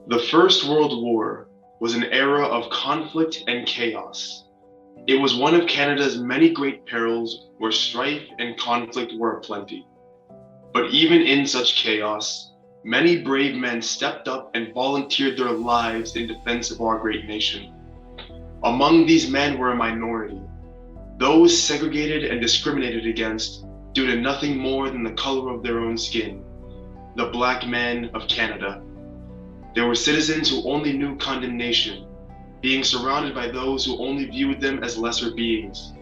The First World War was an era of conflict and chaos. It was one of Canada's many great perils where strife and conflict were aplenty. But even in such chaos, many brave men stepped up and volunteered their lives in defense of our great nation. Among these men were a minority, those segregated and discriminated against due to nothing more than the color of their own skin, the black men of Canada. There were citizens who only knew condemnation, being surrounded by those who only viewed them as lesser beings.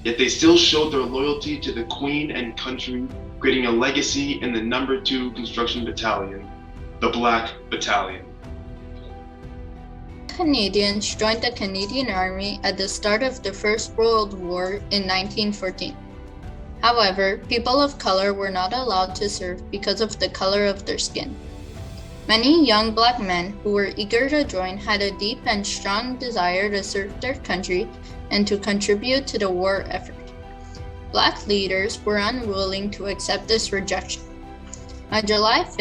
Yet they still showed their loyalty to the Queen and country, creating a legacy in the Number 2 Construction Battalion, the Black Battalion. Canadians joined the Canadian Army at the start of the First World War in 1914. However, people of color were not allowed to serve because of the color of their skin. Many young black men who were eager to join had a deep and strong desire to serve their country and to contribute to the war effort. Black leaders were unwilling to accept this rejection. On July 5,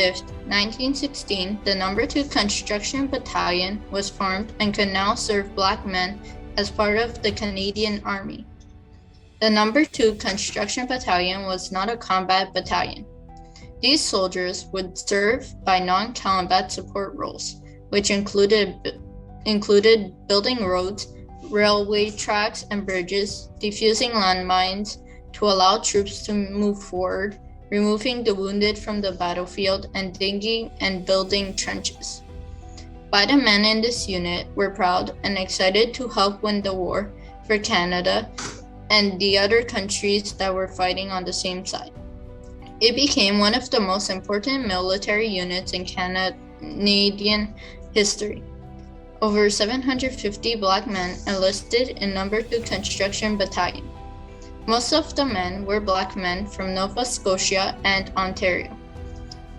1916, the No. 2 Construction Battalion was formed and could now serve black men as part of the Canadian Army. The No. 2 Construction Battalion was not a combat battalion. These soldiers would serve by non-combat support roles, which included building roads, railway tracks and bridges, defusing landmines to allow troops to move forward, removing the wounded from the battlefield, and digging and building trenches. White men in this unit were proud and excited to help win the war for Canada and the other countries that were fighting on the same side. It became one of the most important military units in Canadian history. Over 750 black men enlisted in No. 2 Construction Battalion. Most of the men were black men from Nova Scotia and Ontario.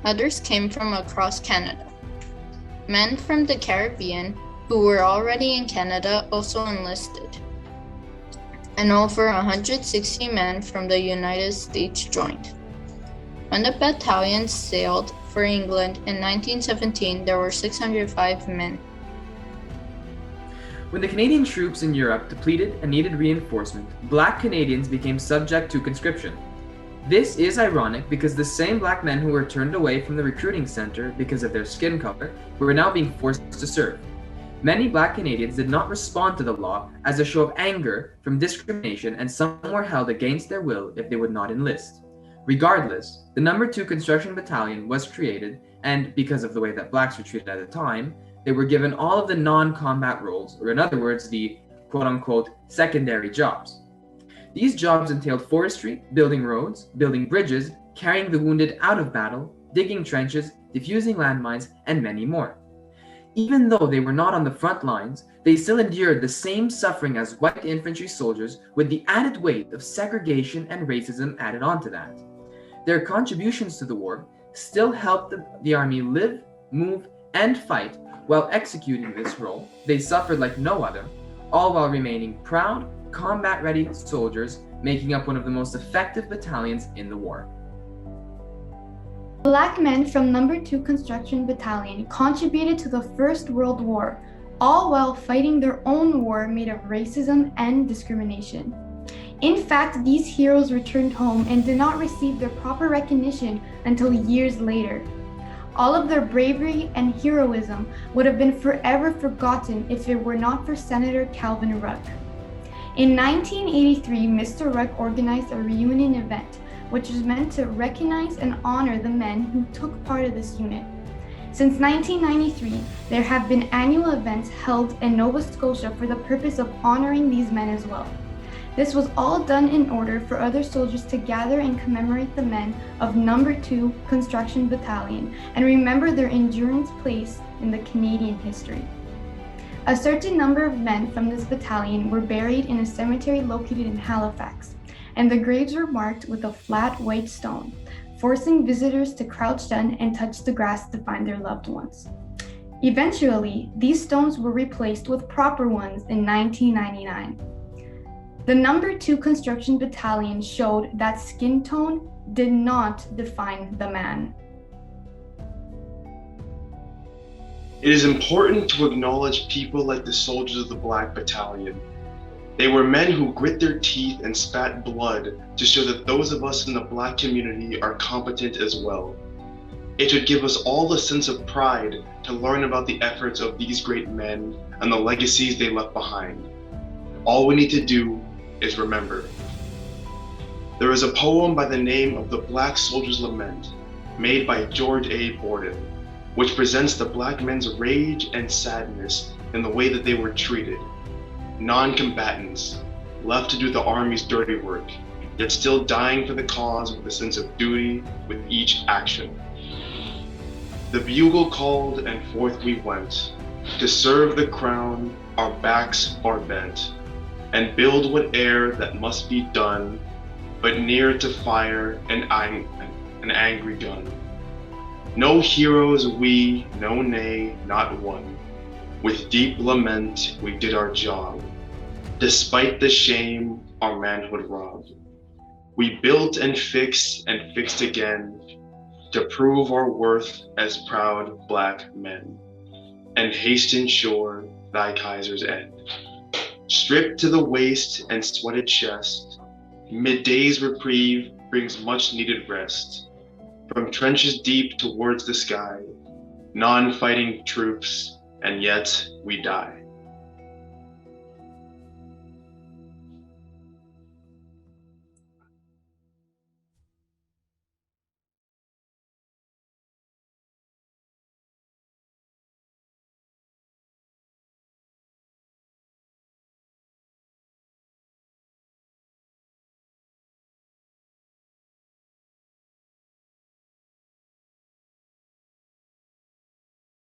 Others came from across Canada. Men from the Caribbean who were already in Canada also enlisted, and over 160 men from the United States joined. When the battalion sailed for England in 1917, there were 605 men. When the Canadian troops in Europe depleted and needed reinforcement, Black Canadians became subject to conscription. This is ironic because the same black men who were turned away from the recruiting center because of their skin color were now being forced to serve. Many Black Canadians did not respond to the law as a show of anger from discrimination, and some were held against their will if they would not enlist. Regardless, the No. 2 Construction Battalion was created, and because of the way that blacks were treated at the time, they were given all of the non-combat roles, or in other words, the quote-unquote secondary jobs. These jobs entailed forestry, building roads, building bridges, carrying the wounded out of battle, digging trenches, defusing landmines, and many more. Even though they were not on the front lines, they still endured the same suffering as white infantry soldiers, with the added weight of segregation and racism added onto that. Their contributions to the war still helped the Army live, move, and fight. While executing this role, they suffered like no other, all while remaining proud, combat-ready soldiers, making up one of the most effective battalions in the war. Black men from No. 2 Construction Battalion contributed to the First World War, all while fighting their own war made of racism and discrimination. In fact, these heroes returned home and did not receive their proper recognition until years later. All of their bravery and heroism would have been forever forgotten if it were not for Senator Calvin Ruck. In 1983, Mr. Ruck organized a reunion event, which was meant to recognize and honor the men who took part of this unit. Since 1993, there have been annual events held in Nova Scotia for the purpose of honoring these men as well. This was all done in order for other soldiers to gather and commemorate the men of No. 2 Construction Battalion and remember their endurance place in the Canadian history. A certain number of men from this battalion were buried in a cemetery located in Halifax, and the graves were marked with a flat white stone, forcing visitors to crouch down and touch the grass to find their loved ones. Eventually, these stones were replaced with proper ones in 1999. The No. 2 Construction Battalion showed that skin tone did not define the man. It is important to acknowledge people like the soldiers of the Black Battalion. They were men who grit their teeth and spat blood to show that those of us in the Black community are competent as well. It should give us all a sense of pride to learn about the efforts of these great men and the legacies they left behind. All we need to do is remember. There is a poem by the name of The Black Soldier's Lament, made by George A. Borden, which presents the Black men's rage and sadness in the way that they were treated. Non-combatants, left to do the Army's dirty work, yet still dying for the cause with a sense of duty with each action. The bugle called and forth we went, to serve the crown, our backs far bent, and build whate'er that must be done, but near to fire an angry gun. No heroes we, no nay, not one. With deep lament we did our job, despite the shame our manhood robbed. We built and fixed again, to prove our worth as proud Black men, and hasten sure thy Kaiser's end. Stripped to the waist and sweated chest, midday's reprieve brings much needed rest. From trenches deep towards the sky, non-fighting troops, and yet we die.